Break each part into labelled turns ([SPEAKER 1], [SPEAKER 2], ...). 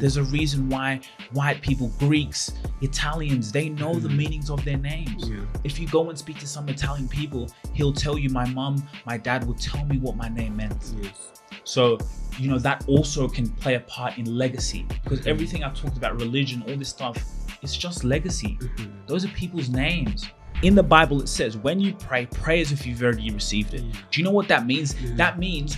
[SPEAKER 1] There's a reason why white people, Greeks, Italians, they know the meanings of their names.
[SPEAKER 2] Yeah.
[SPEAKER 1] If you go and speak to some Italian people, he'll tell you, my mom, my dad will tell me what my name meant.
[SPEAKER 2] Yes.
[SPEAKER 1] So, that also can play a part in legacy, because everything I've talked about, religion, all this stuff, it's just legacy. Those are people's names. In the Bible, it says, when you pray as if you've already received it. Do you know what that means? That means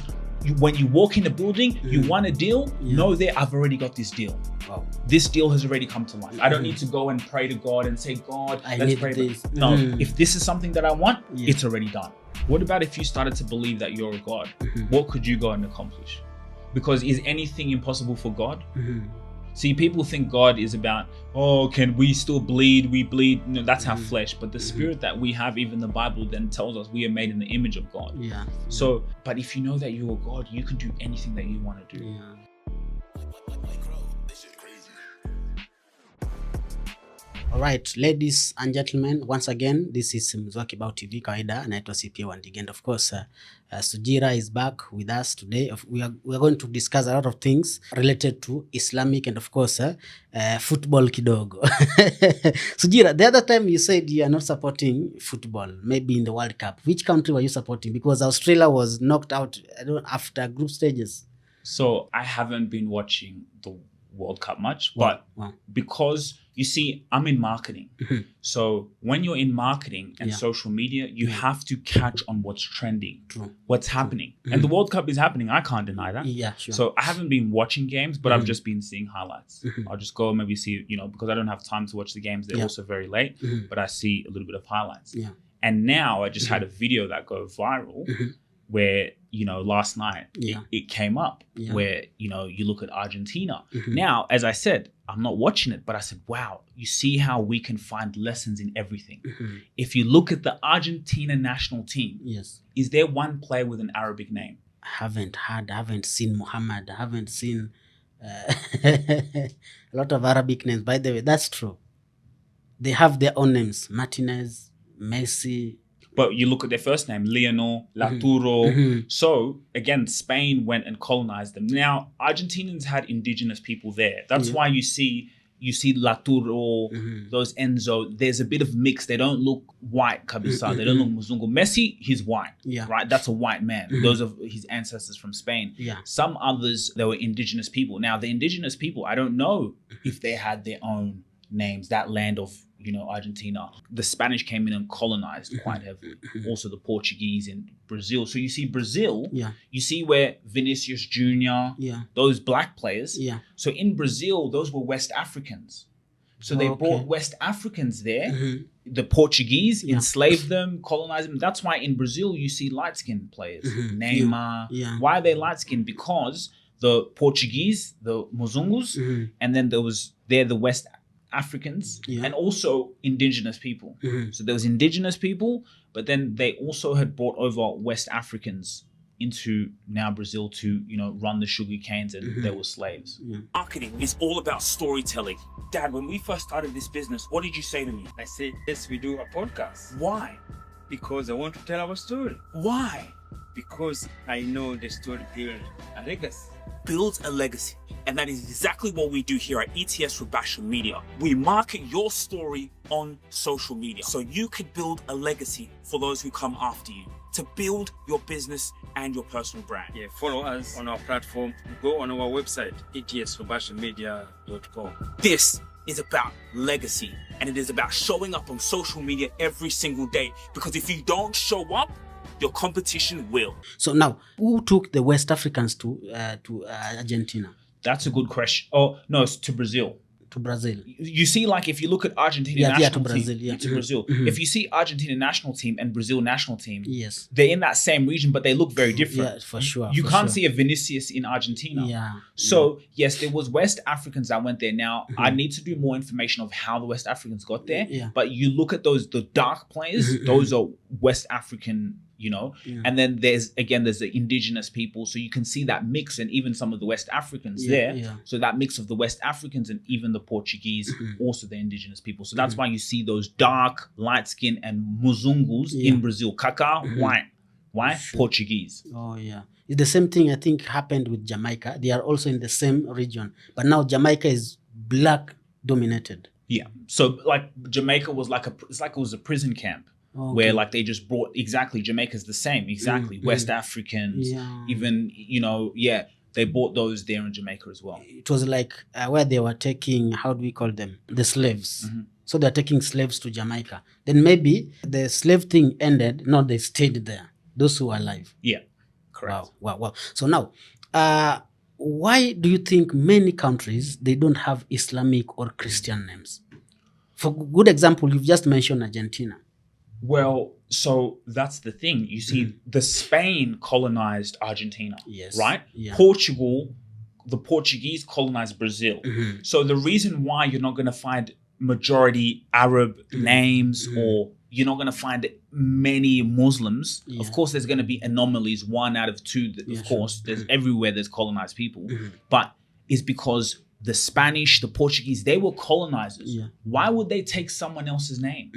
[SPEAKER 1] when you walk in a building, you want a deal, know that I've already got this deal.
[SPEAKER 2] Wow.
[SPEAKER 1] This deal has already come to life. I don't need to go and pray to God and say, God,
[SPEAKER 2] I
[SPEAKER 1] let's
[SPEAKER 2] need
[SPEAKER 1] pray.
[SPEAKER 2] this.
[SPEAKER 1] No, if this is something that I want, it's already done. What about if you started to believe that you're a God? What could you go and accomplish? Because is anything impossible for God? See, people think God is about, can we still bleed? We bleed. No, that's our flesh. But the spirit that we have, even the Bible then tells us we are made in the image of God.
[SPEAKER 2] Yeah.
[SPEAKER 1] So, but if you know that you're God, you can do anything that you want to do.
[SPEAKER 2] Yeah. All right, ladies and gentlemen, once again, this is Mzwaki Bao TV kawaida, naitwa CPA Wandige, and of course, Sugira is back with us today. We are going to discuss a lot of things related to Islamic and of course, football kidogo. Sugira, the other time you said you are not supporting football, maybe in the World Cup. Which country were you supporting? Because Australia was knocked out after group stages.
[SPEAKER 1] So I haven't been watching the World Cup much, but because you see, I'm in marketing. So when you're in marketing and social media, you have to catch on what's trending, what's happening. And the World Cup is happening. I can't deny that.
[SPEAKER 2] Yeah, sure.
[SPEAKER 1] So I haven't been watching games, but I've just been seeing highlights. I'll just go and maybe see, because I don't have time to watch the games. They're also very late, but I see a little bit of highlights.
[SPEAKER 2] Yeah.
[SPEAKER 1] And now I just had a video that go viral where, last night it came up where, you look at Argentina. Now, as I said, I'm not watching it, but I said, wow, you see how we can find lessons in everything. If you look at the Argentina national team, is there one player with an Arabic name?
[SPEAKER 2] I haven't seen Muhammad. I haven't seen a lot of Arabic names. By the way, that's true. They have their own names. Martinez, Messi.
[SPEAKER 1] But you look at their first name, Leonor, Laturo. So again, Spain went and colonized them. Now, Argentinians had indigenous people there. That's why you see Laturo, those Enzo. There's a bit of mix. They don't look white, Kabisa. They don't look Muzungu. Messi, he's white, right? That's a white man. Those are his ancestors from Spain. Some others, they were indigenous people. Now, the indigenous people, I don't know if they had their own names, that land of, Argentina. The Spanish came in and colonized quite heavily. Also the Portuguese in Brazil. So you see Brazil, you see where Vinicius Jr., those black players. So in Brazil, those were West Africans. So they brought West Africans there. The Portuguese enslaved them, colonized them. That's why in Brazil, you see light-skinned players. Neymar. Why are they light-skinned? Because the Portuguese, the Muzungus, and then there was the West Africans and also indigenous people. So there was indigenous people, but then they also had brought over West Africans into now Brazil to, run the sugar canes, and they were slaves. Marketing is all about storytelling. Dad, when we first started this business, what did you say to me?
[SPEAKER 3] I said, yes, we do a podcast.
[SPEAKER 1] Why?
[SPEAKER 3] Because I want to tell our story.
[SPEAKER 1] Why?
[SPEAKER 3] Because I know the story builds a legacy.
[SPEAKER 1] Builds a legacy. And that is exactly what we do here at ETS Rubasha Media. We market your story on social media so you could build a legacy for those who come after you, to build your business and your personal brand.
[SPEAKER 3] Yeah, follow us on our platform. Go on our website, etsrubashamedia.com.
[SPEAKER 1] This is about legacy, and it is about showing up on social media every single day, because if you don't show up, your competition will.
[SPEAKER 2] So now, who took the West Africans to Argentina?
[SPEAKER 1] That's a good question. Oh, no, it's to Brazil.
[SPEAKER 2] To Brazil.
[SPEAKER 1] You see, like if you look at Argentina national
[SPEAKER 2] to Brazil,
[SPEAKER 1] team, to Brazil. If you see Argentina national team and Brazil national team,
[SPEAKER 2] yes,
[SPEAKER 1] they're in that same region, but they look very different.
[SPEAKER 2] Yeah, for sure.
[SPEAKER 1] You can't see a Vinicius in Argentina. So yes, there was West Africans that went there. Now I need to do more information of how the West Africans got there. But you look at the dark players, those are West African. And then there's the indigenous people. So you can see that mix, and even some of the West Africans there. So that mix of the West Africans and even the Portuguese, also the indigenous people. So that's why you see those dark, light skin and Muzungus in Brazil. Kaká, white. Why?
[SPEAKER 2] Sure.
[SPEAKER 1] Portuguese.
[SPEAKER 2] Oh yeah, it's the same thing I think happened with Jamaica. They are also in the same region, but now Jamaica is black dominated.
[SPEAKER 1] Yeah. So like Jamaica was like it's like it was a prison camp where like they just brought Jamaica's the same exactly. West Africans, even they bought those there in Jamaica as well.
[SPEAKER 2] It was like where they were taking, how do we call them, the slaves. So they're taking slaves to Jamaica. Then maybe the slave thing ended. No, they stayed there. Those who are alive.
[SPEAKER 1] Yeah, correct.
[SPEAKER 2] Wow. So now, why do you think many countries, they don't have Islamic or Christian names? For good example, you've just mentioned Argentina.
[SPEAKER 1] Well, so that's the thing. You see, the Spain colonized Argentina, right? Yeah. Portugal, the Portuguese colonized Brazil. So the reason why you're not going to find majority Arab names or you're not going to find many Muslims. Of course, there's going to be anomalies, 1 out of 2. Of course, there's everywhere there's colonized people. But it's because the Spanish, the Portuguese, they were colonizers. Why would they take someone else's name?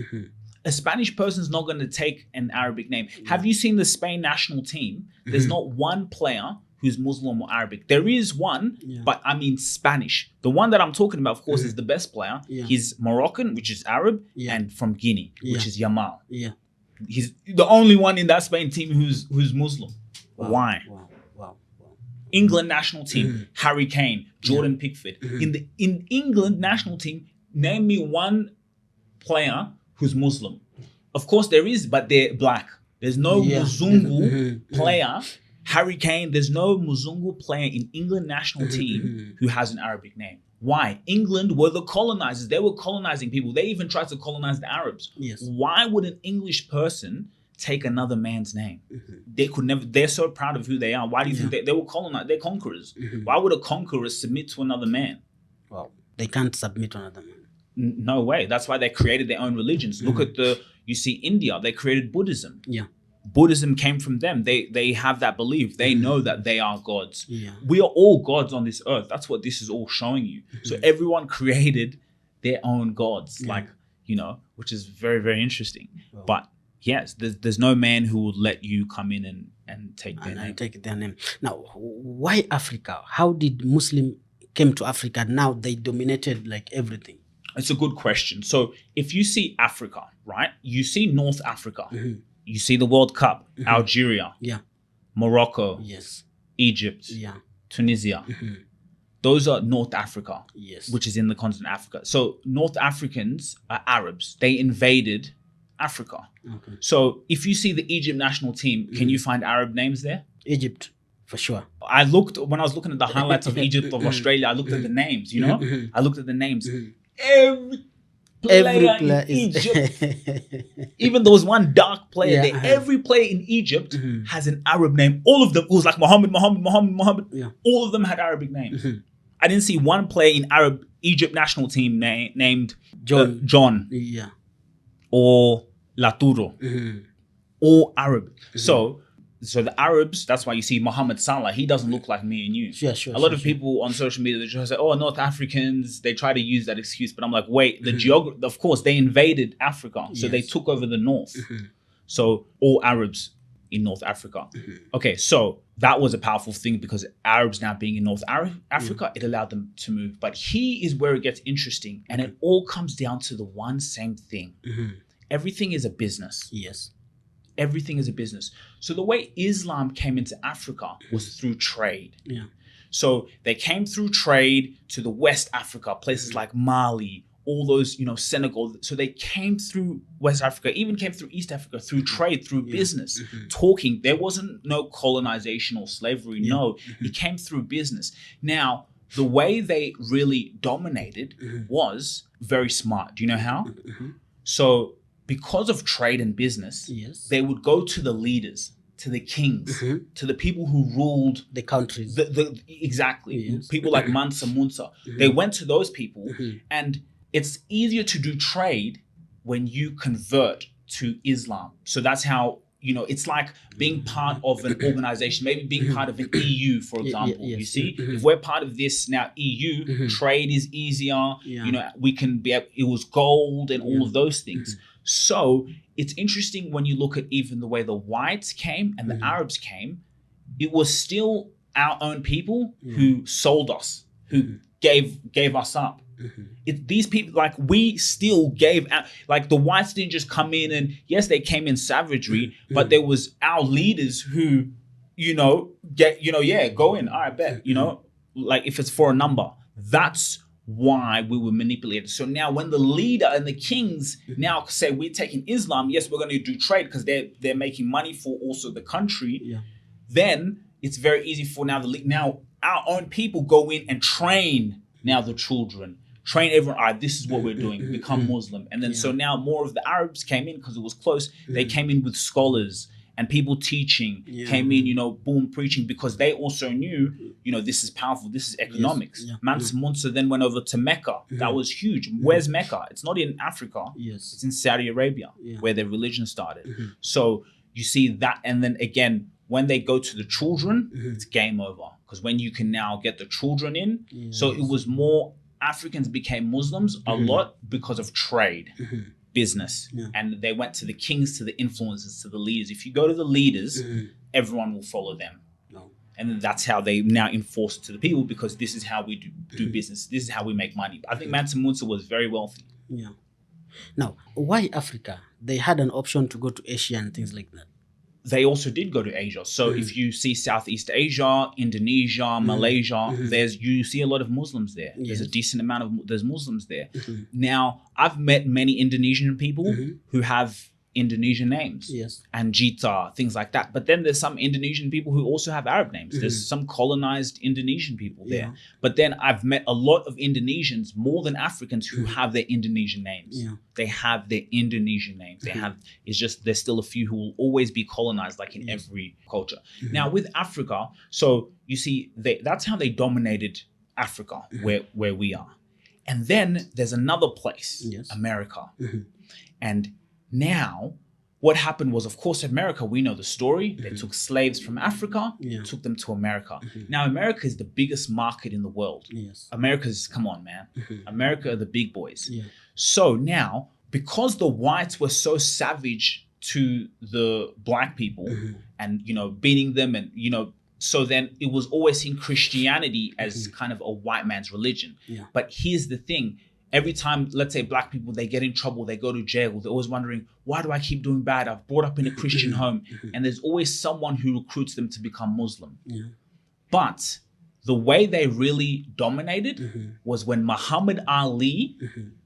[SPEAKER 1] A Spanish person's not going to take an Arabic name. Have you seen the Spain national team? There's not one player who's Muslim or Arabic. There is one, but I mean Spanish. The one that I'm talking about, of course, is the best player. He's Moroccan, which is Arab, and from Guinea, which is Yamal. He's the only one in that Spain team who's Muslim. Why?
[SPEAKER 2] Wow.
[SPEAKER 1] England national team, Harry Kane, Jordan Pickford. In England national team, name me one player who's Muslim. Of course there is, but they're black. There's no Muzungu player. Harry Kane, there's no Muzungu player in England national team who has an Arabic name. Why? England were the colonizers. They were colonizing people. They even tried to colonize the Arabs. Why would an English person take another man's name? They could never. They're so proud of who they are. Why do you think they were colonized? They're conquerors. Why would a conqueror submit to another man?
[SPEAKER 2] Well, they can't submit to another man.
[SPEAKER 1] No way. That's why they created their own religions. Look at you see India, they created Buddhism. Buddhism came from them. They have that belief. They know that they are gods. We are all gods on this earth. That's what this is all showing you. So everyone created their own gods, which is very, very interesting. But yes, there's no man who will let you come in and take their name.
[SPEAKER 2] Take their name. Now, why Africa? How did Muslim came to Africa? Now they dominated like everything.
[SPEAKER 1] It's a good question. So if you see Africa, right? You see North Africa. You see the World Cup, Algeria, Morocco, Egypt, Tunisia. Those are North Africa, which is in the continent Africa. So North Africans are Arabs. They invaded Africa. So if you see the Egypt national team, can you find Arab names there?
[SPEAKER 2] Egypt, for sure.
[SPEAKER 1] When I was looking at the highlights of Egypt, of Australia, I looked at the names, I looked at the names. Every player in Egypt, even there was one dark player there. Every player in Egypt has an Arab name. All of them, it was like Muhammad. All of them had Arabic names. I didn't see one player in Egypt national team named John or Laturo, all Arab. So the Arabs, that's why you see Mohammed Salah, he doesn't look like me and you. A lot of people on social media, they just say, oh, North Africans, they try to use that excuse. But I'm like, wait, the geography, of course, they invaded Africa. So they took over the north. So all Arabs in North Africa. Okay, so that was a powerful thing because Arabs now being in North Africa, it allowed them to move. But here is where it gets interesting. And it all comes down to the one same thing. Everything is a business. Everything is a business. So the way Islam came into Africa was through trade. So they came through trade to the West Africa, places like Mali, all those, Senegal. So they came through West Africa, even came through East Africa, through trade, through business, talking. There wasn't no colonization or slavery. No, it came through business. Now, the way they really dominated was very smart. Do you know how? So because of trade and business, they would go to the leaders, to the kings, to the people who ruled
[SPEAKER 2] the countries.
[SPEAKER 1] Exactly. People like Mansa Musa. They went to those people, and it's easier to do trade when you convert to Islam. So that's how, it's like being part of an organization, maybe being part of an EU, for example. You see, if we're part of this now EU, trade is easier. We can be, it was gold and all of those things. So it's interesting when you look at even the way the whites came and the Arabs came, it was still our own people who sold us, who gave us up. These people, like, we still gave out, like, the whites didn't just come in and, yes, they came in savagery, but there was our leaders who, go in, all right, bet, like, if it's for a number, that's why we were manipulated. So now when the leader and the kings now say we're taking Islam, yes, we're going to do trade because they're making money for also the country, then it's very easy for now our own people go in and train now the children, train everyone, all right, this is what we're doing, become Muslim. And then so now more of the Arabs came in because it was close. They came in with scholars and people teaching, came in, boom, preaching, because they also knew, this is powerful, this is economics. Mansa Musa then went over to Mecca. That was huge. Where's Mecca? It's not in Africa. It's in Saudi Arabia, where their religion started. So you see that, and then again, when they go to the children, it's game over. Because when you can now get the children in, so it was more, Africans became Muslims a lot because of trade. Business, and they went to the kings, to the influencers, to the leaders. If you go to the leaders, everyone will follow them, and then that's how they now enforce it to the people, because this is how we do business. This is how we make money. I think Mansa Musa was very wealthy.
[SPEAKER 2] Now, why Africa? They had an option to go to Asia and things like that.
[SPEAKER 1] They also did go to Asia. So if you see Southeast Asia, Indonesia, Malaysia, you see a lot of Muslims there. There's a decent amount of there's Muslims there. Now, I've met many Indonesian people who have Indonesian names, Anjita, things like that. But then there's some Indonesian people who also have Arab names. There's some colonized Indonesian people there. But then I've met a lot of Indonesians, more than Africans, who have their Indonesian names. They have their Indonesian names. It's just there's still a few who will always be colonized, like in every culture. Now with Africa, so you see, that's how they dominated Africa, where we are. And then there's another place, America. And now, what happened was, of course, America, we know the story. They took slaves from Africa, took them to America. Now, America is the biggest market in the world. America's, come on, man. America are the big boys. So now, because the whites were so savage to the black people and, beating them and, so then it was always seen Christianity as kind of a white man's religion. But here's the thing. Every time, let's say, black people, they get in trouble, they go to jail, they're always wondering, why do I keep doing bad? I've brought up in a Christian home. And there's always someone who recruits them to become Muslim. But the way they really dominated was when Muhammad Ali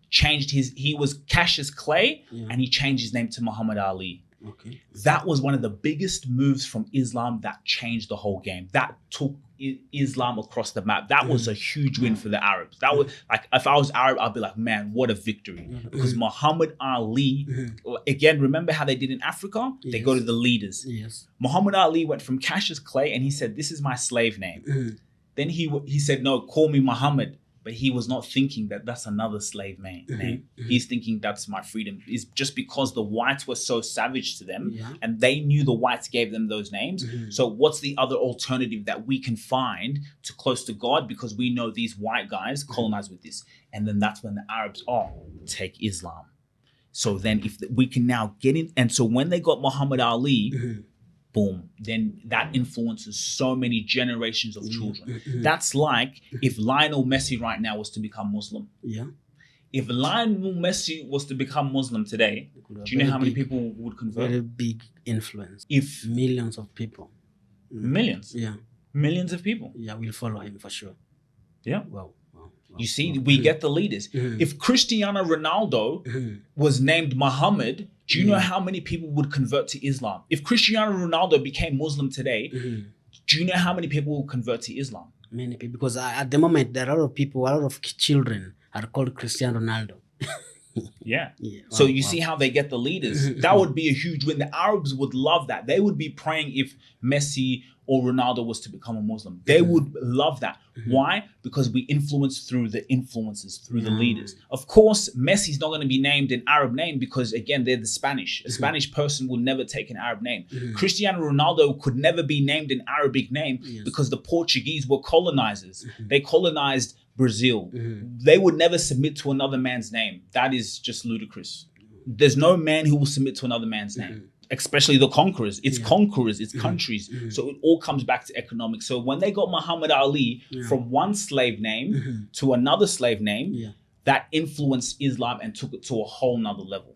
[SPEAKER 1] changed he was Cassius Clay, and he changed his name to Muhammad Ali. That was one of the biggest moves from Islam that changed the whole game. That took Islam across the map. That was a huge win for the Arabs. That was like, if I was Arab, I'd be like, man, what a victory. Because Muhammad Ali, again, remember how they did in Africa? They go to the leaders. Muhammad Ali went from Cassius Clay and he said, this is my slave name. Then he said, no, call me Muhammad. But he was not thinking that that's another slave name. He's thinking that's my freedom. It's just because the whites were so savage to them and they knew the whites gave them those names. So what's the other alternative that we can find to close to God? Because we know these white guys colonized with this. And then that's when the Arabs, take Islam. So then if we can now get in. And so when they got Muhammad Ali, boom, then that influences so many generations of children. That's like if Lionel Messi right now was to become Muslim. If Lionel Messi was to become Muslim today, do you know how many people would convert?
[SPEAKER 2] Very big influence.
[SPEAKER 1] If
[SPEAKER 2] millions of people.
[SPEAKER 1] Millions? Millions of people.
[SPEAKER 2] Will follow him for sure. Wow.
[SPEAKER 1] You see, we get the leaders. If Cristiano Ronaldo was named Muhammad, do you know how many people would convert to Islam? If Cristiano Ronaldo became Muslim today, do you know how many people will convert to Islam?
[SPEAKER 2] Many people, because at the moment there are a lot of people, a lot of children are called Cristiano Ronaldo.
[SPEAKER 1] So you see how they get the leaders. That would be a huge win. The Arabs would love that. They would be praying if Messi or Ronaldo was to become a Muslim. They would love that. Why? Because we influence through the influences, through the leaders. Of course, Messi's not going to be named an Arab name because, again, they're the Spanish. A Spanish person will never take an Arab name. Cristiano Ronaldo could never be named an Arabic name because the Portuguese were colonizers. They colonized Brazil. They would never submit to another man's name. That is just ludicrous. there's no man who will submit to another man's name, especially the conquerors. It's conquerors, it's countries. So it all comes back to economics. So when they got Muhammad Ali from one slave name to another slave name, that influenced Islam and took it to a whole nother level.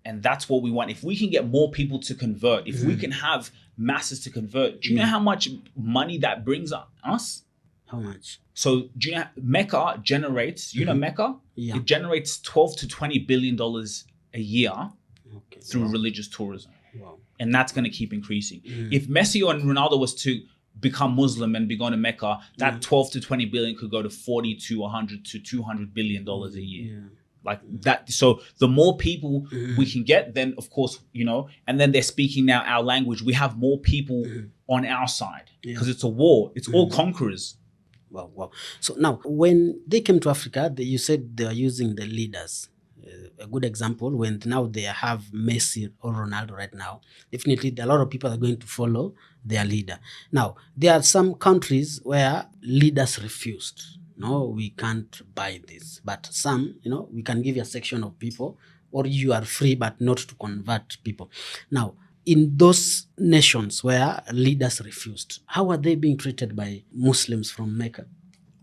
[SPEAKER 1] And that's what we want. If we can get more people to convert, if we can have masses to convert, do you know how much money that brings us?
[SPEAKER 2] How much?
[SPEAKER 1] So do you know Mecca generates, you know Mecca?
[SPEAKER 2] Yeah.
[SPEAKER 1] It generates $12 to $20 billion a year through religious tourism.
[SPEAKER 2] Wow.
[SPEAKER 1] And that's going to keep increasing. If Messi or Ronaldo was to become Muslim and be going to Mecca, that 12 to 20 billion could go to 40 to 100 to 200 billion dollars a year. Like that. So the more people we can get, then of course, you know, and then they're speaking now our language. We have more people on our side because it's a war. It's all conquerors.
[SPEAKER 2] Wow, wow. So now, when they came to Africa, you said they are using the leaders. A good example, when now they have Messi or Ronaldo right now, definitely a lot of people are going to follow their leader. Now, there are some countries where leaders refused. No, we can't buy this. But some, you know, we can give you a section of people, or you are free but not to convert people. Now, in those nations where leaders refused, how are they being treated by Muslims from Mecca?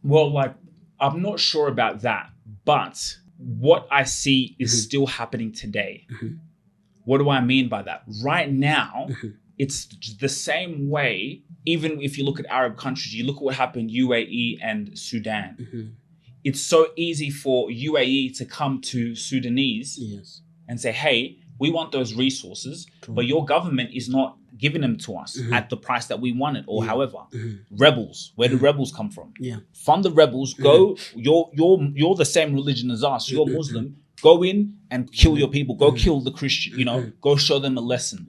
[SPEAKER 1] Well, like, I'm not sure about that, but what I see is still happening today. What do I mean by that? Right now, it's the same way. Even if you look at Arab countries, you look at what happened UAE and Sudan. It's so easy for UAE to come to Sudanese and say, hey, we want those resources, but your government is not giving them to us at the price that we want it, or however. Rebels, where do rebels come from? Fund the rebels, go, you're the same religion as us, you're Muslim, go in and kill your people, go kill the Christian, you know, go show them a lesson.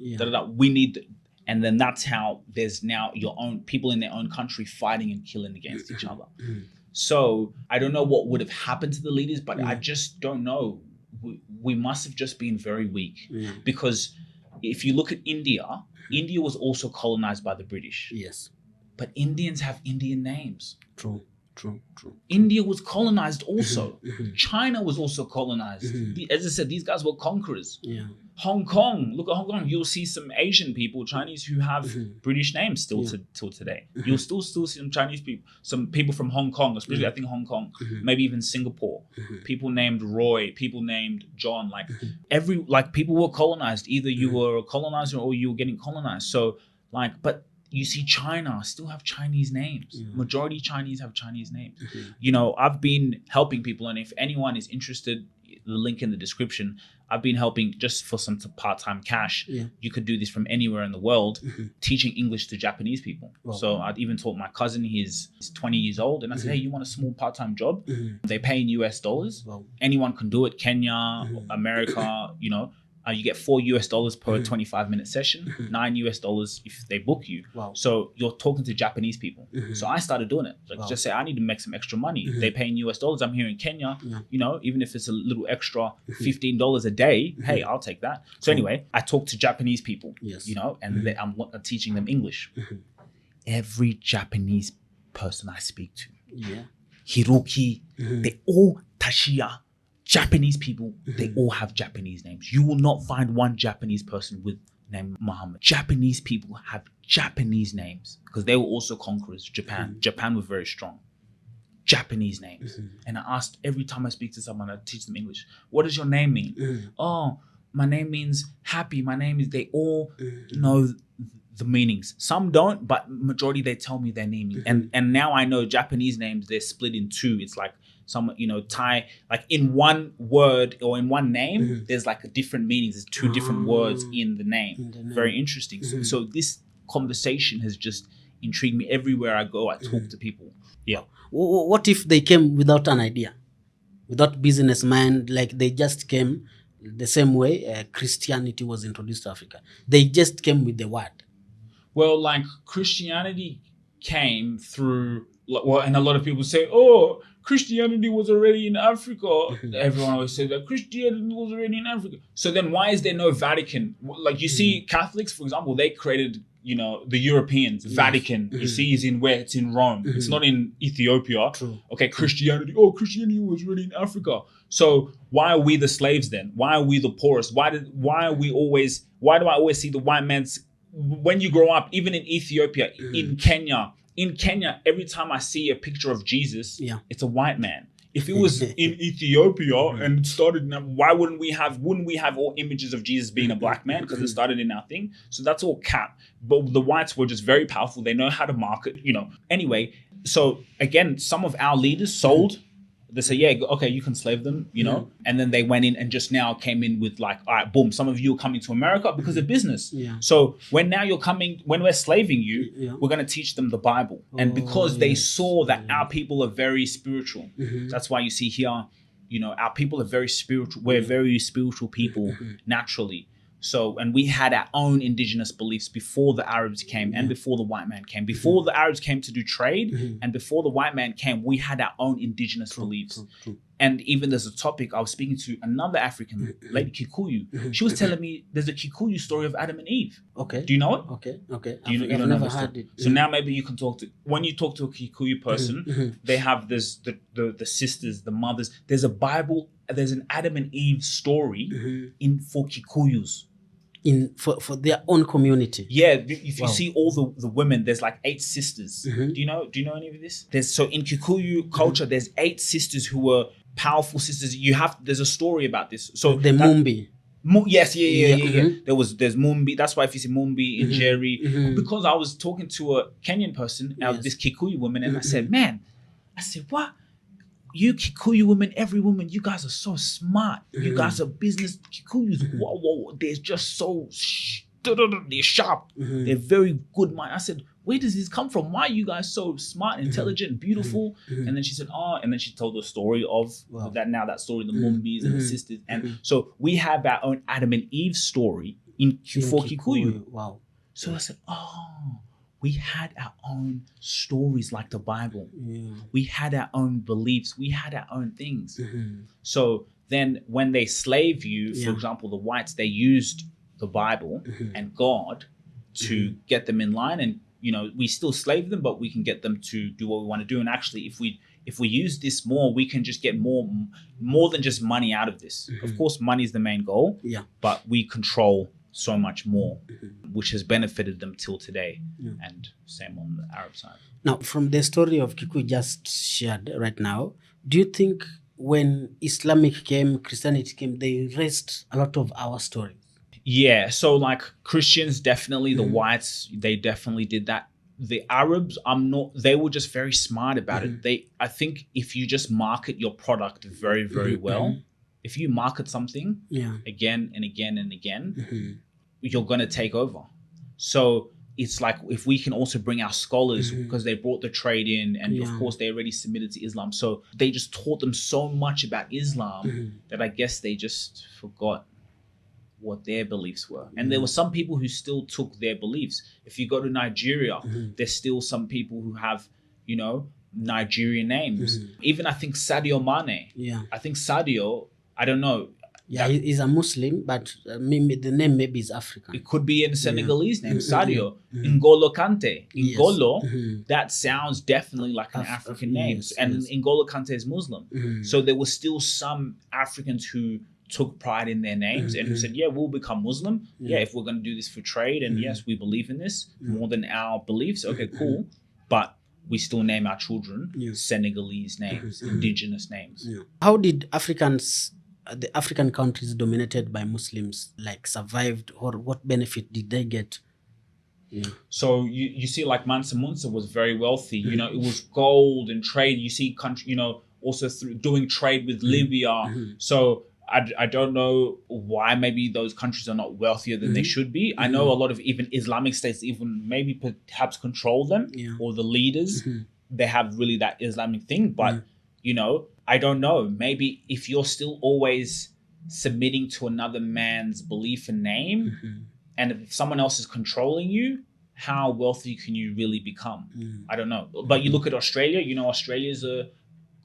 [SPEAKER 1] We need, and then that's how there's now your own people in their own country fighting and killing against each other. So I don't know what would have happened to the leaders, but I just don't know. We must have just been very weak because if you look at India, India was also colonized by the British.
[SPEAKER 2] Yes.
[SPEAKER 1] But Indians have Indian names.
[SPEAKER 2] True.
[SPEAKER 1] India was colonized also. China was also colonized. As I said, these guys were conquerors. Hong Kong, look at Hong Kong. You'll see some Asian people, Chinese, who have British names still till today. You'll still see some Chinese people, some people from Hong Kong, especially I think Hong Kong, maybe even Singapore. People named Roy, people named John. Like people were colonized. Either you were a colonizer or you were getting colonized. So but you see China still have Chinese names. Majority Chinese have Chinese names. You know, I've been helping people, and if anyone is interested, the link in the description, I've been helping just for some part-time cash. You could do this from anywhere in the world, teaching English to Japanese people. So I'd even taught my cousin, he's 20 years old, and I said, hey, you want a small part-time job? They pay in US dollars. Anyone can do it. Kenya, America, you know. You get $4 per 25-minute session, $9 if they book you. So you're talking to Japanese people. So I started doing it. Just say, I need to make some extra money. They pay in US dollars. I'm here in Kenya. You know, even if it's a little extra, $15 a day, hey, I'll take that. So anyway, I talk to Japanese people, you know, and I'm teaching them English. Every Japanese person I speak to, Hiroki, they all Tashiya. Japanese people, they all have Japanese names. You will not find one Japanese person with name Muhammad. Japanese people have Japanese names because they were also conquerors. Japan was very strong. Japanese names. And I asked every time I speak to someone, I teach them English, what does your name mean? Oh, my name means happy. My name is, they all know the meanings. Some don't, but majority, they tell me their name. And now I know Japanese names, they're split in two. It's like some, you know, Thai, like in one word or in one name, there's like a different meanings. There's two different words in the name. Very interesting. So this conversation has just intrigued me. Everywhere I go, I talk to people.
[SPEAKER 2] What if they came without an idea, without business mind, like they just came the same way Christianity was introduced to Africa? They just came with the word.
[SPEAKER 1] Well, like Christianity came through, well, and a lot of people say, oh, Christianity was already in Africa. Everyone always says that Christianity was already in Africa. So then why is there no Vatican? Like you see Catholics, for example, they created you know, the Europeans, Vatican, you see is in where it's in Rome. It's not in Ethiopia.
[SPEAKER 2] True.
[SPEAKER 1] Okay, Christianity. Oh, Christianity was really in Africa. So why are we the slaves then? Why are we the poorest? Why do I always see the white man's, when you grow up, even in Ethiopia, in Kenya, every time I see a picture of Jesus, it's a white man. If it was in Ethiopia and it started, why wouldn't we have all images of Jesus being a black man? Because it started in our thing. So that's all cap. But the whites were just very powerful. They know how to market, you know. Anyway, so again, some of our leaders sold. They say, yeah, okay, you can slave them, you know. And then they went in and just now came in with like, all right, boom, some of you are coming to America because of business.
[SPEAKER 2] Yeah.
[SPEAKER 1] So when we're slaving you, we're going to teach them the Bible. And because they saw that our people are very spiritual, that's why you see here, you know, our people are very spiritual. We're very spiritual people naturally. So, and we had our own indigenous beliefs before the Arabs came and before the white man came. Before the Arabs came to do trade and before the white man came, we had our own indigenous beliefs.
[SPEAKER 2] True.
[SPEAKER 1] And even there's a topic, I was speaking to another African lady, Kikuyu. She was telling me there's a Kikuyu story of Adam and Eve.
[SPEAKER 2] Okay.
[SPEAKER 1] Do you know it?
[SPEAKER 2] Okay.
[SPEAKER 1] I've
[SPEAKER 2] never heard it.
[SPEAKER 1] So now maybe you can when you talk to a Kikuyu person, they have this, the sisters, the mothers. There's a Bible, there's an Adam and Eve story for Kikuyus.
[SPEAKER 2] For their own community.
[SPEAKER 1] Yeah, if you see all the women, there's like 8 sisters. Do you know any of this? So in Kikuyu culture, there's 8 sisters who were powerful sisters. There's a story about this. So
[SPEAKER 2] the Mumbi.
[SPEAKER 1] Yes, yeah. There's Mumbi. That's why if you see Mumbi in Jerry, because I was talking to a Kenyan person, this Kikuyu woman, and I said, what? You Kikuyu women, every woman, you guys are so smart. You guys are business Kikuyus. Whoa, they're just so they're sharp. They're very good mind. I said, where does this come from? Why are you guys so smart, intelligent, beautiful? And then she said, and then she told the story of that story, the Mumbis and the sisters. And so we have our own Adam and Eve story for Kikuyu.
[SPEAKER 2] Wow.
[SPEAKER 1] So I said, we had our own stories like the Bible. We had our own beliefs. We had our own things. So then when they slave you, for example, the whites, they used the Bible and God to get them in line. And, you know, we still slave them, but we can get them to do what we want to do. And actually, if we use this more, we can just get more than just money out of this. Of course, money is the main goal, but we control so much more, which has benefited them till today. And same on the Arab side.
[SPEAKER 2] Now, from the story of Kikuyu just shared right now, do you think when Christianity came, they erased a lot of our stories?
[SPEAKER 1] Yeah, so like Christians, definitely, the whites, they definitely did that. The Arabs, they were just very smart about it. I think if you just market your product very, very well, if you market something again and again and again, you're going to take over. So it's like if we can also bring our scholars, because they brought the trade in and of course they already submitted to Islam. So they just taught them so much about Islam that I guess they just forgot what their beliefs were. And there were some people who still took their beliefs. If you go to Nigeria, there's still some people who have, you know, Nigerian names. Even I think Sadio Mane. I think Sadio, I don't know.
[SPEAKER 2] Yeah, he's a Muslim, but maybe the name maybe is African.
[SPEAKER 1] It could be in Senegalese name, Sadio. N'Golo Kante. N'Golo, that sounds definitely like an African name. And N'Golo Kante is Muslim. So there were still some Africans who took pride in their names and who said, yeah, we'll become Muslim. Yeah, if we're going to do this for trade, and yes, we believe in this more than our beliefs. Okay, cool. But we still name our children Senegalese names, indigenous names.
[SPEAKER 2] How did the African countries dominated by Muslims survived, or what benefit did they get?
[SPEAKER 1] So you see, like Mansa Musa was very wealthy. You know, it was gold and trade. You see country, you know, also through doing trade with Libya. So I don't know why maybe those countries are not wealthier than they should be. I know a lot of even Islamic states even maybe perhaps control them or the leaders. They have really that Islamic thing. But, you know, I don't know. Maybe if you're still always submitting to another man's belief and name, and if someone else is controlling you, how wealthy can you really become? I don't know. But you look at Australia, you know, Australia's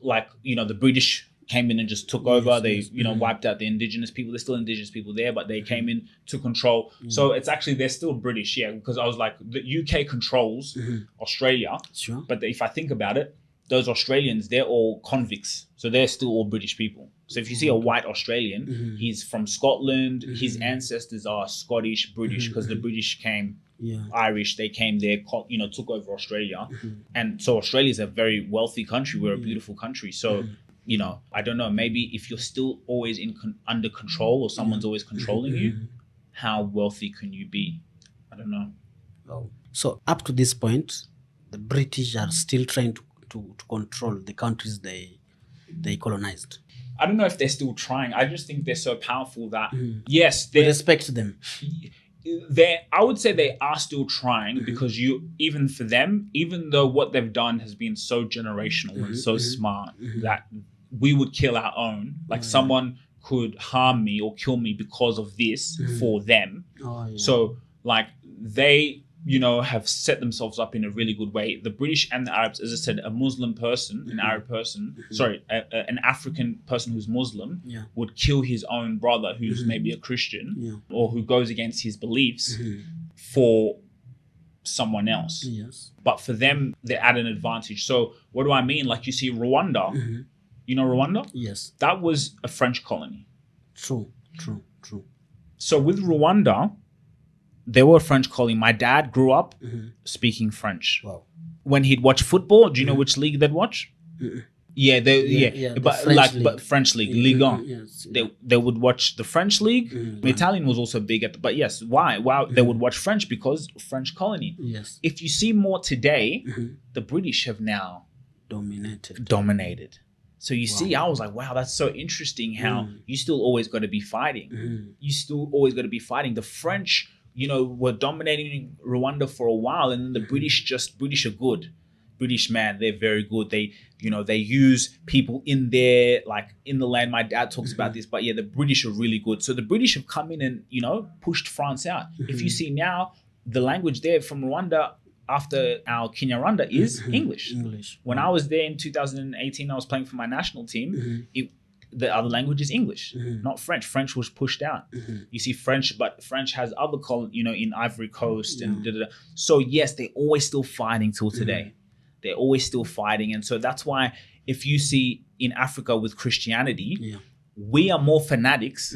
[SPEAKER 1] like, you know, the British came in and just took over. They, wiped out the indigenous people. There's still indigenous people there, but they came in, took control. So it's actually, they're still British, because I was like, the UK controls Australia.
[SPEAKER 2] Sure.
[SPEAKER 1] But if I think about it, those Australians, they're all convicts. So they're still all British people. So if you see a white Australian, he's from Scotland. His ancestors are Scottish, British, because the British came, Irish, they came there, took over Australia. And so Australia is a very wealthy country. We're a beautiful country. So, I don't know, maybe if you're still always under control or someone's always controlling you, how wealthy can you be? I don't know.
[SPEAKER 2] Oh. So up to this point, the British are still trying to control the countries they colonized.
[SPEAKER 1] I don't know if they're still trying. I just think they're so powerful that, yes, they
[SPEAKER 2] respect them.
[SPEAKER 1] I would say they are still trying because even for them, even though what they've done has been so generational and so smart that we would kill our own, like someone could harm me or kill me because of this for them. So like they, have set themselves up in a really good way. The British and the Arabs, as I said, a Muslim person, an Arab person, an African person who's Muslim would kill his own brother who's maybe a Christian or who goes against his beliefs for someone else.
[SPEAKER 2] Yes.
[SPEAKER 1] But for them, they're at an advantage. So what do I mean? Like you see Rwanda, you know Rwanda?
[SPEAKER 2] Yes.
[SPEAKER 1] That was a French colony.
[SPEAKER 2] True.
[SPEAKER 1] So with Rwanda, they were a French colony. My dad grew up speaking French.
[SPEAKER 2] Wow.
[SPEAKER 1] When he'd watch football, do you know which league they'd watch? Yeah, but French league, Ligue 1.
[SPEAKER 2] Yes.
[SPEAKER 1] They would watch the French league. Italian was also big but yes, why? They would watch French because French colony.
[SPEAKER 2] Yes.
[SPEAKER 1] If you see more today, the British have now dominated. So you see, I was like, wow, that's so interesting how you still always got to be fighting. You still always got to be fighting. The French, were dominating Rwanda for a while, and then the British are good. British, man, they're very good. They, they use people in there, like in the land. My dad talks about this, but yeah, the British are really good. So the British have come in and, pushed France out. If you see now, the language there from Rwanda after our Kinyarwanda is English. When I was there in 2018, I was playing for my national team. The other language is English, not French. French was pushed out. You see French, but French has other in Ivory Coast and So yes, they're always still fighting till today. They're always still fighting. And so that's why if you see in Africa with Christianity, we are more fanatics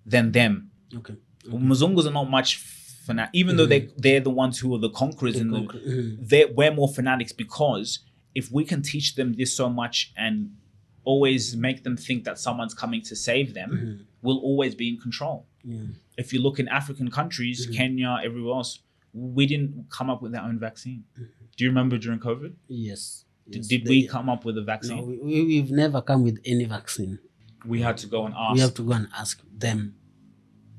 [SPEAKER 1] than them.
[SPEAKER 2] Okay.
[SPEAKER 1] Mzungus are not much fanatic, even though they're the ones who are the conquerors. We're more fanatics because if we can teach them this so much and always make them think that someone's coming to save them, we'll always be in control. If you look in African countries, Kenya, everywhere else, we didn't come up with our own vaccine. Do you remember during COVID?
[SPEAKER 2] Yes.
[SPEAKER 1] Did we come up with a vaccine?
[SPEAKER 2] No, we've never come with any vaccine.
[SPEAKER 1] We had to go and ask.
[SPEAKER 2] We have to go and ask them.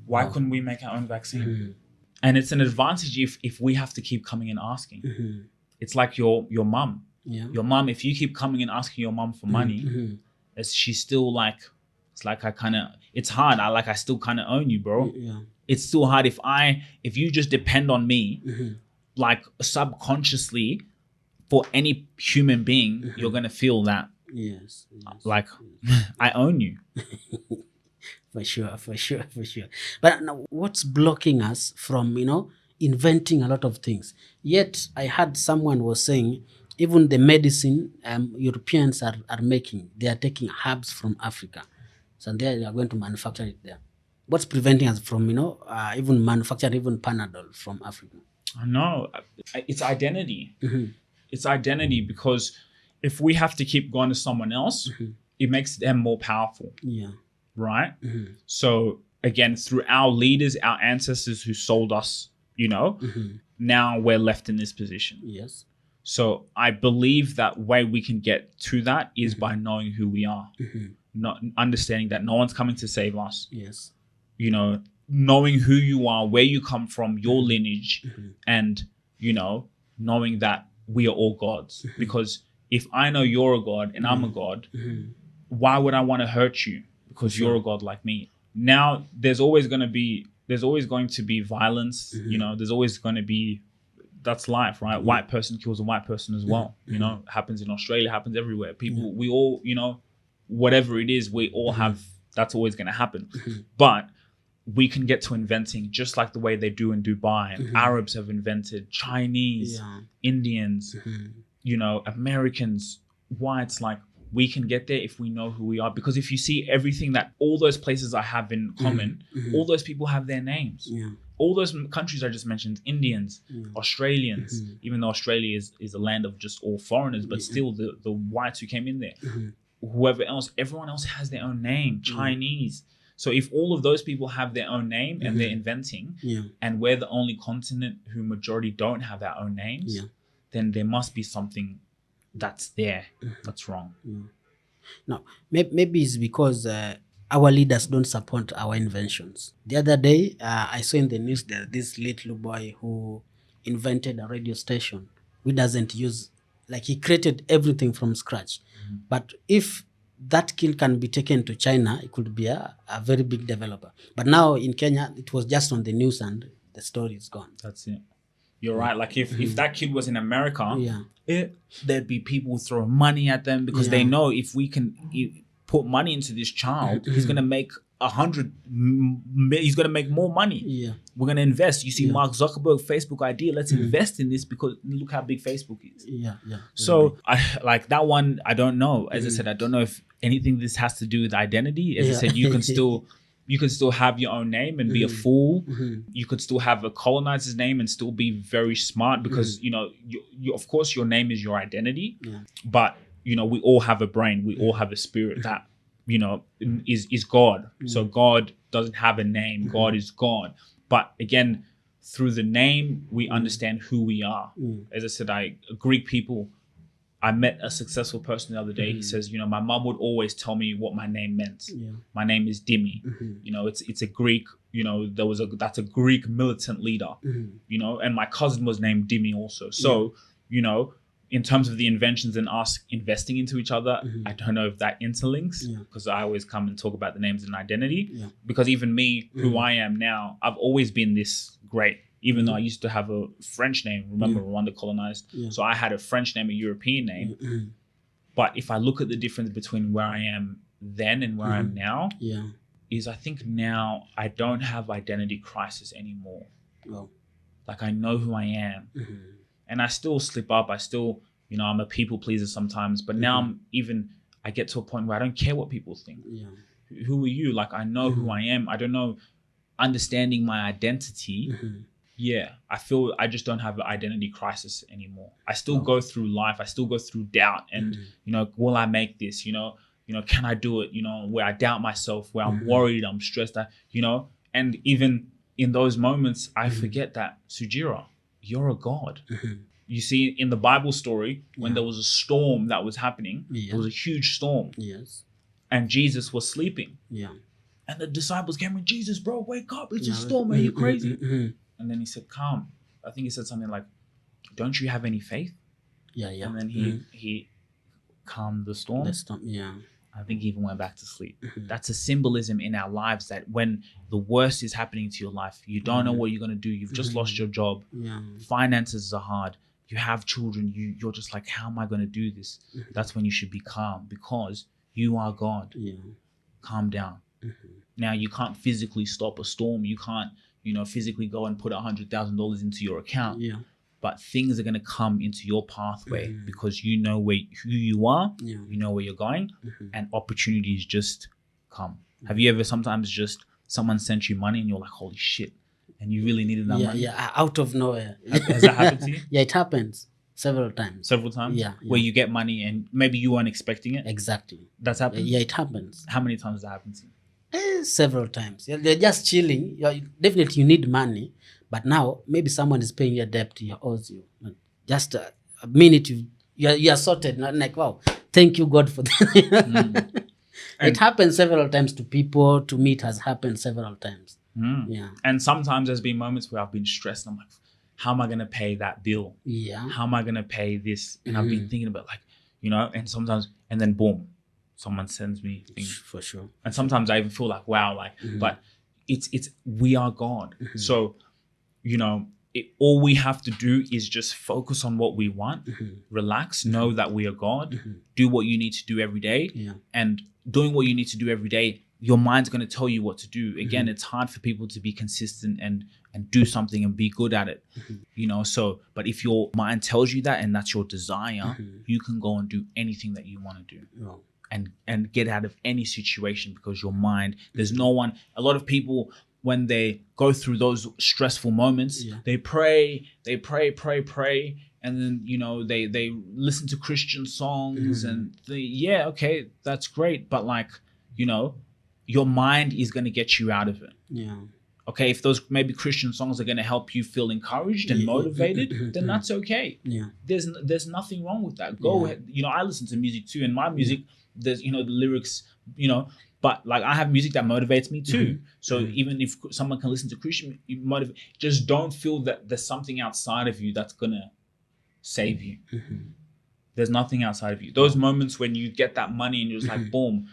[SPEAKER 1] Why couldn't we make our own vaccine? And it's an advantage if we have to keep coming and asking. It's like your mum.
[SPEAKER 2] Yeah.
[SPEAKER 1] Your mum, if you keep coming and asking your mum for money, she's still like, it's like it's hard. I still kind of own you, bro.
[SPEAKER 2] Yeah.
[SPEAKER 1] It's still hard if you just depend on me, like subconsciously for any human being, you're going to feel that.
[SPEAKER 2] Yes.
[SPEAKER 1] Like, I own you.
[SPEAKER 2] For sure. But now, what's blocking us from, inventing a lot of things? Yet I heard someone was saying, even the medicine Europeans are making, they are taking herbs from Africa. So they are going to manufacture it there. What's preventing us from, even manufacturing even Panadol from Africa?
[SPEAKER 1] No, it's identity. It's identity because if we have to keep going to someone else, it makes them more powerful.
[SPEAKER 2] Yeah.
[SPEAKER 1] Right? So again, through our leaders, our ancestors who sold us, now we're left in this position.
[SPEAKER 2] Yes.
[SPEAKER 1] So I believe that way we can get to that is by knowing who we are, not understanding that no one's coming to save us.
[SPEAKER 2] Yes.
[SPEAKER 1] Knowing who you are, where you come from, your lineage, and, knowing that we are all gods. Because if I know you're a god and I'm a god, why would I want to hurt you? Because you're a god like me. Now, there's always going to be violence. There's always going to be, that's life, right? White person kills a white person as well. Happens in Australia, happens everywhere. People, we all, whatever it is, we all have, that's always going to happen. But we can get to inventing just like the way they do in Dubai, and Arabs have invented, Chinese, Indians, you know, Americans, whites, like we can get there if we know who we are. Because if you see everything that all those places I have in common, all those people have their names. All those countries I just mentioned, Indians, Australians, even though Australia is a land of just all foreigners, but still the whites who came in there, whoever else, everyone else has their own name, Chinese. So if all of those people have their own name and they're inventing, and we're the only continent who majority don't have our own names, then there must be something that's there that's wrong.
[SPEAKER 2] Now, maybe it's because our leaders don't support our inventions. The other day, I saw in the news that this little boy who invented a radio station, who doesn't use, like he created everything from scratch. But if that kid can be taken to China, it could be a very big developer. But now in Kenya, it was just on the news and the story is gone.
[SPEAKER 1] That's it. You're right. Like if that kid was in America, there'd be people throwing money at them because they know if we can put money into this child, he's gonna make he's gonna make more money. We're gonna invest. You see, Mark Zuckerberg, Facebook idea. Let's invest in this because look how big Facebook is. So I like that one. I don't know. As I said, I don't know if anything this has to do with identity. As I said, you can still have your own name and be a fool. You could still have a colonizer's name and still be very smart because, you know, you of course, your name is your identity. But, you know, we all have a brain. We all have a spirit that, you know, is God. So God doesn't have a name. God is God. But again, through the name, we understand who we are. As I said, Greek people, I met a successful person the other day. He says, you know, my mom would always tell me what my name meant. My name is Dimi. You know, it's a Greek, you know, that's a Greek militant leader, you know, and my cousin was named Dimi also. So, you know, in terms of the inventions and us investing into each other, I don't know if that interlinks because I always come and talk about the names and identity because even me, who I am now, I've always been this great. Even though I used to have a French name, remember Rwanda colonized. So I had a French name, a European name. But if I look at the difference between where I am then and where I am now, is I think now I don't have identity crisis anymore. Like I know who I am. And I still slip up. I still, you know, I'm a people pleaser sometimes. But now I get to a point where I don't care what people think. Who are you? Like I know who I am. I don't know, understanding my identity. I feel I just don't have an identity crisis anymore. I still go through life. I still go through doubt and, you know, will I make this? You know, can I do it? You know, where I doubt myself, where I'm worried, I'm stressed, you know, and even in those moments, I forget that Sugira, you're a God. You see in the Bible story, when there was a storm that was happening, there was a huge storm. And Jesus was sleeping. And the disciples came and Jesus, bro, wake up. It's a storm. Are you crazy? And then he said, calm. I think he said something like, don't you have any faith? And then he calmed the storm. I think he even went back to sleep. That's a symbolism in our lives that when the worst is happening to your life, you don't know what you're going to do. You've just lost your job. Finances are hard. You have children. You're just like, how am I going to do this? That's when you should be calm because you are God. Calm down. Now, you can't physically stop a storm. You can't, you know, physically go and put $100,000 into your account. But things are going to come into your pathway because you know who you are, you know where you're going, and opportunities just come. Have you ever sometimes just someone sent you money and you're like, holy shit, and you really needed that money?
[SPEAKER 2] Out of nowhere.
[SPEAKER 1] Has that happened to you?
[SPEAKER 2] It happens several times.
[SPEAKER 1] Several times? Where you get money and maybe you weren't expecting it?
[SPEAKER 2] Exactly.
[SPEAKER 1] That's happened?
[SPEAKER 2] It happens.
[SPEAKER 1] How many times has that happened to you?
[SPEAKER 2] Several times. They're just chilling. Definitely you need money, but now maybe someone is paying your debt, he owes you. Just a minute, you are sorted. Not like, wow, thank you God for that. It happens several times to people. To me, it has happened several times.
[SPEAKER 1] And sometimes there's been moments where I've been stressed. I'm like, how am I going to pay that bill? How am I going to pay this? And I've been thinking about like, you know, and sometimes, and then boom, someone sends me things.
[SPEAKER 2] For sure.
[SPEAKER 1] And sometimes I even feel like, wow, like, but it's we are God. So, you know, all we have to do is just focus on what we want, relax, know that we are God, do what you need to do every day. And doing what you need to do every day, your mind's going to tell you what to do. Again, it's hard for people to be consistent and do something and be good at it, so, but if your mind tells you that and that's your desire, you can go and do anything that you want to do. And get out of any situation, because your mind, there's no one, a lot of people, when they go through those stressful moments, they pray, and then, they listen to Christian songs and okay, that's great. But like, your mind is going to get you out of it. Okay, if those maybe Christian songs are going to help you feel encouraged and motivated, then that's okay. There's nothing wrong with that. Go ahead. I listen to music too, and my music, there's the lyrics, but like I have music that motivates me too. So even if someone can listen to Christian, just don't feel that there's something outside of you that's gonna save you. There's nothing outside of you. Those moments when you get that money and you're just like, boom,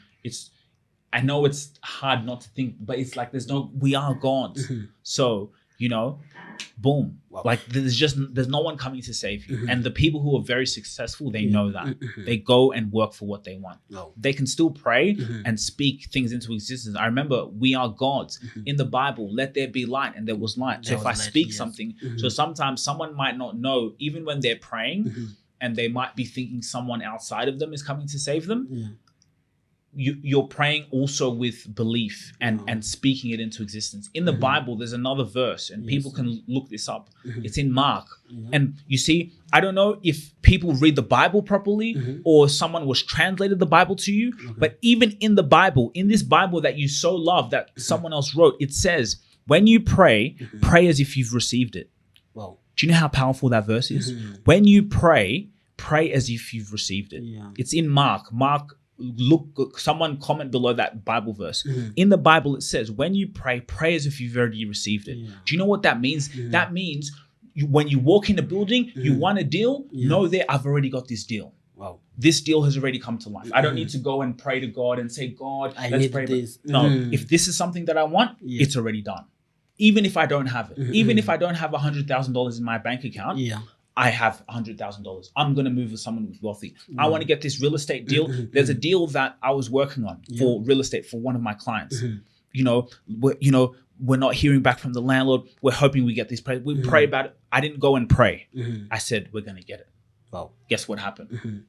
[SPEAKER 1] I know it's hard not to think, but it's like we are gods. So, boom. Like there's no one coming to save you. And the people who are very successful, they know that. They go and work for what they want. They can still pray and speak things into existence. I remember we are gods. In the Bible, let there be light, and there was light. So if I speak something, so sometimes someone might not know, even when they're praying, and they might be thinking someone outside of them is coming to save them. You're praying also with belief and speaking it into existence. In the Bible, there's another verse, and people can look this up. It's in Mark. And you see, I don't know if people read the Bible properly or someone was translated the Bible to you, but even in the Bible, in this Bible that you so love that someone else wrote, it says, when you pray, pray as if you've received it.
[SPEAKER 2] Wow.
[SPEAKER 1] Do you know how powerful that verse is? When you pray as if you've received it. It's in Mark. Look, someone comment below that Bible verse. In the Bible, it says, when you pray as if you've already received it. Do you know what that means? That means when you walk in a building, you want a deal, know that I've already got this deal.
[SPEAKER 2] Wow.
[SPEAKER 1] This deal has already come to life. I don't need to go and pray to God and say, God, let's pray.
[SPEAKER 2] This.
[SPEAKER 1] No, if this is something that I want, it's already done. Even if I don't have it, even if I don't have $100,000 in my bank account, I have $100,000. I'm going to move with someone who's wealthy. I want to get this real estate deal. There's a deal that I was working on for real estate for one of my clients. We're not hearing back from the landlord. We're hoping we get this price. We pray about it. I didn't go and pray. I said, we're going to get it.
[SPEAKER 2] Wow.
[SPEAKER 1] Guess what happened?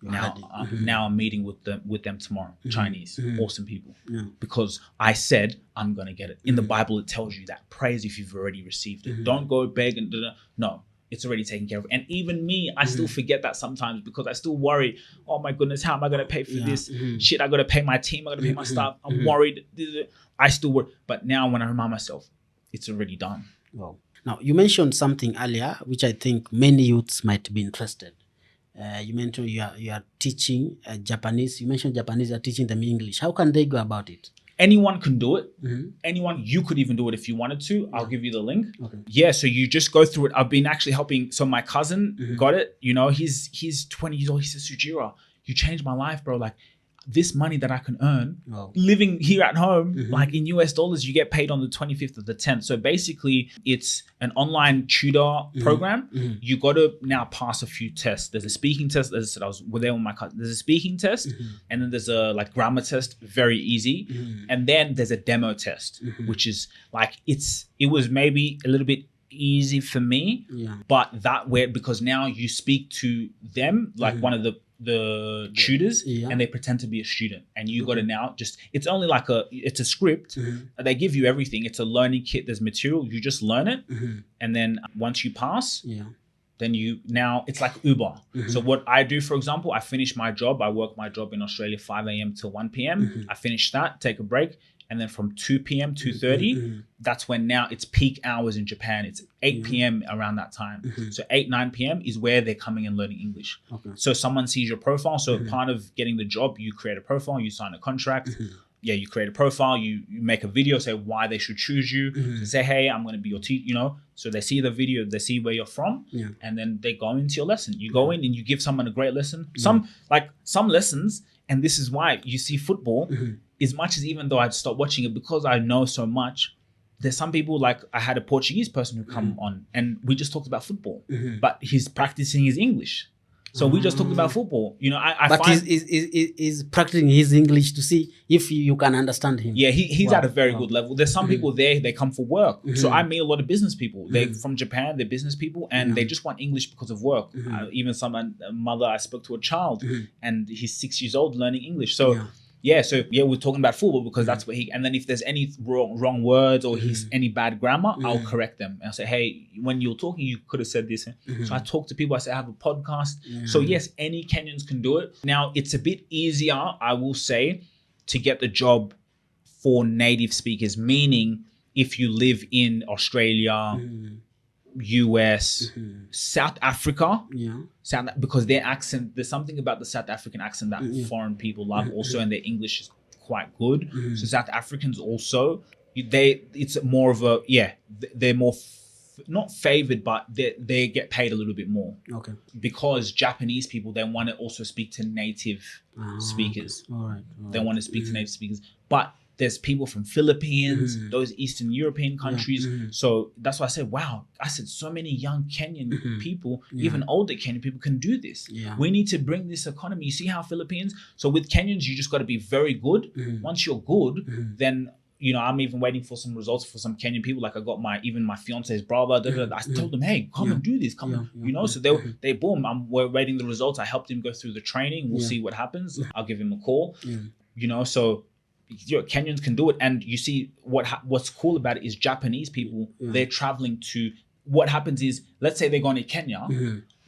[SPEAKER 1] Now I'm meeting with them tomorrow. Chinese, awesome people. Because I said, I'm going to get it. In the Bible, it tells you that. Pray as if you've already received it. Don't go beg and no. It's already taken care of. And even me, I still forget that sometimes, because I still worry, oh my goodness, how am I going to pay for this? Shit, I got to pay my team. I got to pay my staff. I'm worried. I still worry. But now when I remind myself, it's already done.
[SPEAKER 2] Wow. Now, you mentioned something earlier, which I think many youths might be interested. You mentioned you are teaching Japanese. You mentioned Japanese, you are teaching them English. How can they go about it?
[SPEAKER 1] Anyone can do it. Anyone, you could even do it if you wanted to. I'll give you the link. Yeah, so you just go through it. I've been actually helping. So my cousin got it. He's 20 years old. He says, Sugira, you changed my life, bro. Like, this money that I can earn living here at home, like in US dollars, you get paid on the 25th of the 10th. So basically it's an online tutor program. You got to now pass a few tests. There's a speaking test. As I said, we're there with my cousin. There's a speaking test, and then there's a grammar test, very easy. And then there's a demo test, which is like, it was maybe a little bit easy for me, but because now you speak to them, like one of the tutors, and they pretend to be a student, and you got to now it's only like it's a script. They give you everything. It's a learning kit. There's material. You just learn it, and then once you pass, then it's like Uber. So what I do, for example, I finish my job. I work my job in Australia 5 a.m. till 1 p.m. I finish that, take a break. And then from 2 p.m., 2:30, that's when now it's peak hours in Japan. It's 8 p.m. around that time. So 8, 9 p.m. is where they're coming and learning English. So someone sees your profile. So part of getting the job, you create a profile, you sign a contract. You create a profile, you make a video, say why they should choose you. So say, hey, I'm going to be your teacher, So they see the video, they see where you're from, and then they go into your lesson. You go in and you give someone a great lesson. Some lessons, and this is why you see football, as much as even though I'd stop watching it, because I know so much, there's some people, like I had a Portuguese person who come on and we just talked about football, but he's practicing his English. So we just talked about football. You know, I
[SPEAKER 2] But
[SPEAKER 1] find
[SPEAKER 2] he's practicing his English to see if you can understand him.
[SPEAKER 1] yeah, he's at a very good level. There's some people there, they come for work. So I meet a lot of business people. They're from Japan, they're business people, and they just want English because of work. Even a mother, I spoke to a child, and he's 6 years old learning English. So we're talking about football because that's what and then if there's any wrong words or he's any bad grammar, I'll correct them. And I'll say, hey, when you're talking, you could have said this. So I talk to people, I say, I have a podcast. So yes, any Kenyans can do it. Now, it's a bit easier, I will say, to get the job for native speakers, meaning if you live in Australia, US, South Africa, because their accent, there's something about the South African accent that foreign people love also, and their English is quite good. So South Africans also, it's more of a, they're more, not favored, but they get paid a little bit more. Okay. Because Japanese people, they want to also speak to native speakers. Okay. All right. They want to speak to native speakers. But there's people from Philippines, those Eastern European countries. So that's why I said, wow, I said so many young Kenyan people, even older Kenyan people can do this. We need to bring this economy. You see how Philippines, so with Kenyans, you just got to be very good. Once you're good, then, you know, I'm even waiting for some results for some Kenyan people. Like I got my fiance's brother. I told them, hey, come and do this. Come, you know. So they boom. We're waiting the results. I helped him go through the training. We'll see what happens. I'll give him a call. You know, so Kenyans can do it. And you see what's cool about it is Japanese people. They're traveling to. What happens is, let's say they're going to Kenya.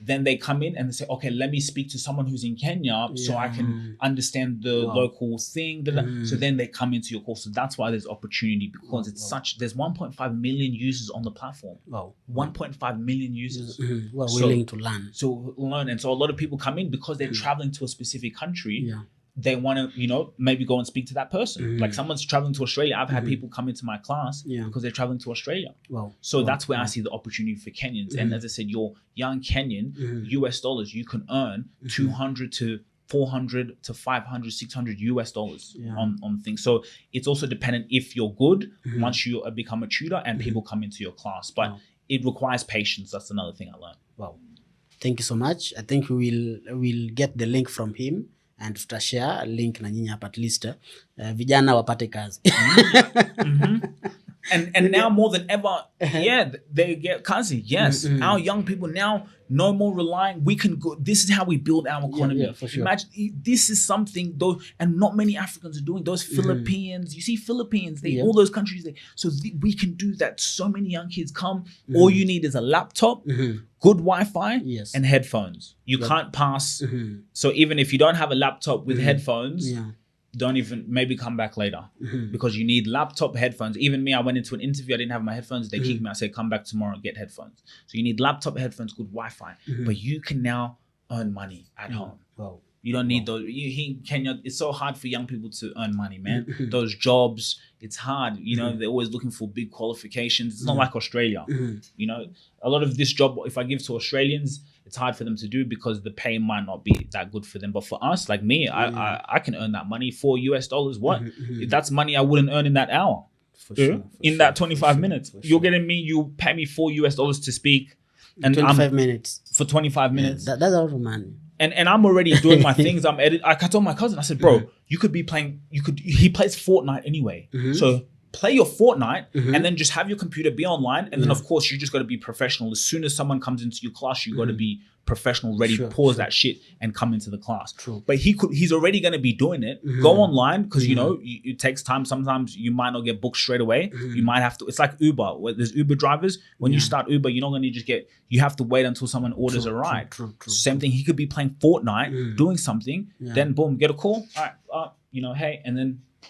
[SPEAKER 1] Then they come in and they say, okay, let me speak to someone who's in Kenya so I can understand the local thing. So then they come into your course. So that's why there's opportunity, because there's 1.5 million users on the platform. 1.5 million users.
[SPEAKER 2] Willing to learn.
[SPEAKER 1] So learn. And so a lot of people come in because they're traveling to a specific country. They want to, you know, maybe go and speak to that person. Like someone's traveling to Australia. I've had people come into my class because they're traveling to Australia. So that's where I see the opportunity for Kenyans. And as I said, you're young Kenyan, US dollars, you can earn 200 to 400 to 500, 600 US dollars on things. So it's also dependent if you're good once you become a tutor and people come into your class. But it requires patience. That's another thing I learned.
[SPEAKER 2] Wow. Thank you so much. I think we'll get the link from him. And tutashare link na nyinyi hapa, at least vijana wapate kazi.
[SPEAKER 1] And now more than ever, they get kazi. Yes, our young people now no more relying. We can go. This is how we build our economy. For sure. Imagine this is something though, and not many Africans are doing. Those Philippines, you see Philippines, all those countries. So we can do that. So many young kids come. All you need is a laptop. Good Wi-Fi and headphones. You can't pass. So even if you don't have a laptop with headphones, don't even, maybe come back later because you need laptop, headphones. Even me, I went into an interview, I didn't have my headphones. They kicked me. I said, come back tomorrow and get headphones. So you need laptop, headphones, good Wi-Fi. But you can now earn money at home. You don't need those. In Kenya, it's so hard for young people to earn money, man. Those jobs, it's hard. You know, they're always looking for big qualifications. It's not like Australia. You know, a lot of this job, if I give to Australians, it's hard for them to do because the pay might not be that good for them. But for us, like me, I can earn that money, $4 US. What? That's money I wouldn't earn in that hour. In that 25 minutes. You're getting me, you pay me $4 US to speak. And
[SPEAKER 2] 25 minutes.
[SPEAKER 1] For 25 minutes.
[SPEAKER 2] That's a lot of money.
[SPEAKER 1] And I'm already doing my things. I'm editing. I told my cousin, I said, bro, you could be playing, he plays Fortnite anyway. So play your Fortnite and then just have your computer be online. And then of course you just got to be professional. As soon as someone comes into your class, you got to be professional, ready, pause that shit and come into the class. But he's already going to be doing it. Go online because you know, it takes time. Sometimes you might not get booked straight away. You might have to, it's like Uber. Where there's Uber drivers. When you start Uber, you're not going to just you have to wait until someone orders a ride. Same thing. He could be playing Fortnite, doing something, then boom, get a call. All right, you know, hey,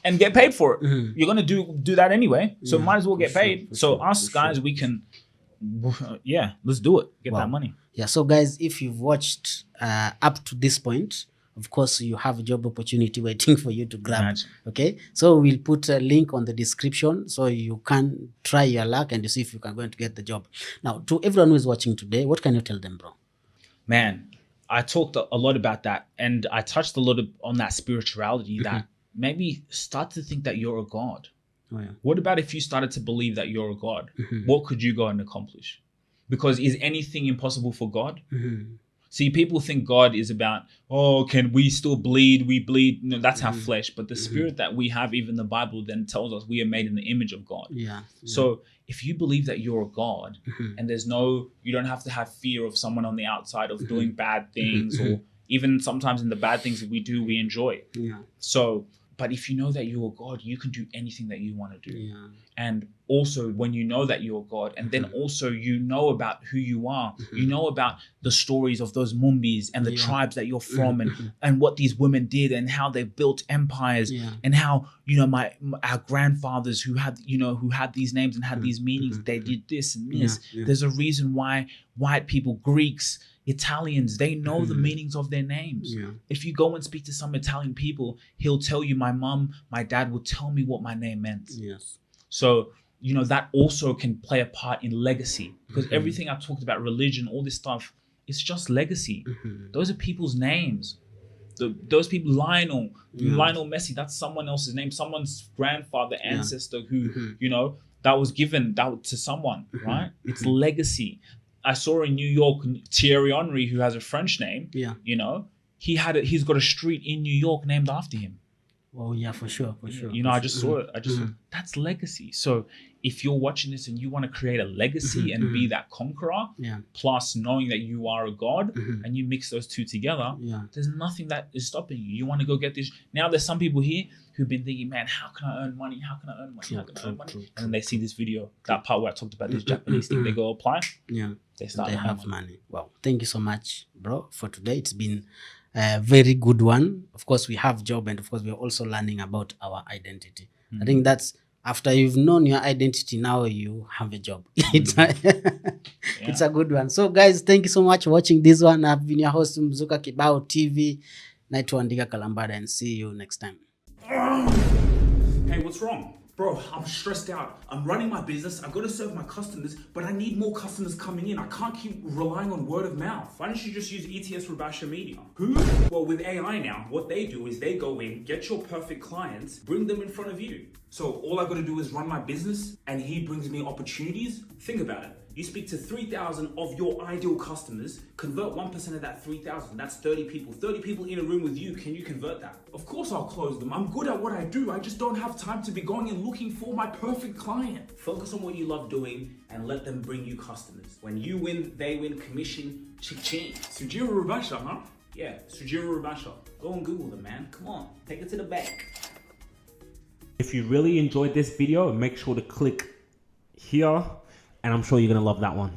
[SPEAKER 1] and get paid for it. You're gonna do that anyway, so might as well get paid. So us guys, we can, let's do it. Get that money.
[SPEAKER 2] Yeah. So guys, if you've watched up to this point, of course you have a job opportunity waiting for you to grab. Okay. So we'll put a link on the description so you can try your luck and you see if you can go and get the job. Now, to everyone who is watching today, what can you tell them, bro?
[SPEAKER 1] Man, I talked a lot about that, and I touched a lot on that spirituality that. Maybe start to think that you're a god.
[SPEAKER 2] Oh, yeah.
[SPEAKER 1] What about if you started to believe that you're a God? What could you go and accomplish? Because is anything impossible for God? See, people think God is about, oh, can we still bleed? We bleed. No, that's our flesh. But the spirit that we have, even the Bible then tells us we are made in the image of God.
[SPEAKER 2] Yeah.
[SPEAKER 1] So if you believe that you're a God and you don't have to have fear of someone on the outside of doing bad things, or even sometimes in the bad things that we do, we enjoy.
[SPEAKER 2] Yeah.
[SPEAKER 1] So, but if you know that you're a God, you can do anything that you want to do.
[SPEAKER 2] Yeah.
[SPEAKER 1] And also when you know that you're a God, and then also you know about who you are, you know about the stories of those Mumbis and the tribes that you're from, and what these women did and how they built empires, and how, you know, our grandfathers who had these names and had these meanings, they did this and this. There's a reason why white people, Greeks, Italians, they know the meanings of their names. If you go and speak to some Italian people, he'll tell you, my dad would tell me what my name meant.
[SPEAKER 2] Yes.
[SPEAKER 1] So, you know, that also can play a part in legacy, because everything I talked about, religion, all this stuff, it's just legacy. Those are people's names. Those people, Lionel Messi, that's someone else's name, someone's grandfather, ancestor who, you know, that was given to someone, right? It's legacy. I saw in New York, Thierry Henry, who has a French name, you know, he's got a street in New York named after him.
[SPEAKER 2] Oh yeah, for sure.
[SPEAKER 1] You know, I just saw it. That's legacy. So if you're watching this and you want to create a legacy and be that conqueror, plus knowing that you are a God, and you mix those two together, there's nothing that is stopping you. You want to go get this. Now there's some people here who've been thinking, man, how can I earn money? How can I earn money? How can I earn money? And then they see this video, that part where I talked about this Japanese thing, they go apply. They
[SPEAKER 2] have money. Wow. Thank you so much, bro, for today. It's been a very good one. Of course, we have job, and of course, we're also learning about our identity. I think that's after you've known your identity, now you have a job. It's a good one. So, guys, thank you so much for watching this one. I've been your host, Mzuka Kibao TV. Naitwa Ndiga Kalambada, and see you next time.
[SPEAKER 1] Hey, what's wrong? Bro, I'm stressed out. I'm running my business. I've got to serve my customers, but I need more customers coming in. I can't keep relying on word of mouth. Why don't you just use ETS Rubasha Media? Who? Well, with AI now, what they do is they go in, get your perfect clients, bring them in front of you. So all I got to do is run my business, and he brings me opportunities. Think about it. You speak to 3,000 of your ideal customers, convert 1% of that 3,000. That's 30 people. 30 people in a room with you. Can you convert that? Of course I'll close them. I'm good at what I do. I just don't have time to be going and looking for my perfect client. Focus on what you love doing and let them bring you customers. When you win, they win, commission, ching. Sugira Rubasha, huh? Yeah, Sugira Rubasha. Go and Google them, man. Come on, take it to the bank.
[SPEAKER 4] If you really enjoyed this video, make sure to click here, and I'm sure you're gonna love that one.